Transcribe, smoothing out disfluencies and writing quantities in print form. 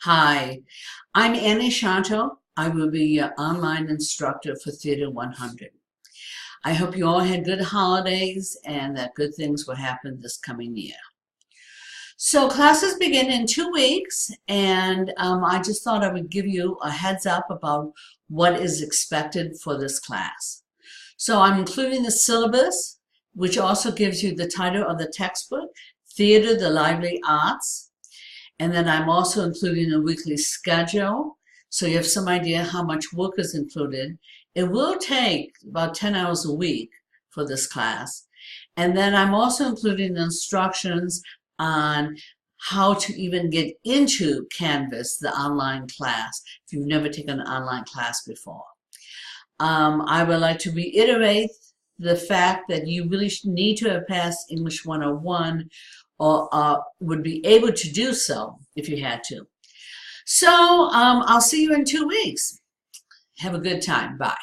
Hi, I'm Annie Shanto. I will be your online instructor for Theater 100. I hope you all had good holidays and that good things will happen this coming year. So classes begin in 2 weeks, and I just thought I would give you a heads up about what is expected for this class. So I'm including the syllabus, which also gives you the title of the textbook, Theater, the Lively Arts. And then I'm also including a weekly schedule, so you have some idea how much work is included. It will take about 10 hours a week for this class. And then I'm also including the instructions on how to even get into Canvas, the online class, if you've never taken an online class before. I would like to reiterate the fact that you really need to have passed English 101 or would be able to do so if you had to. So I'll see you in 2 weeks. Have a good time. Bye.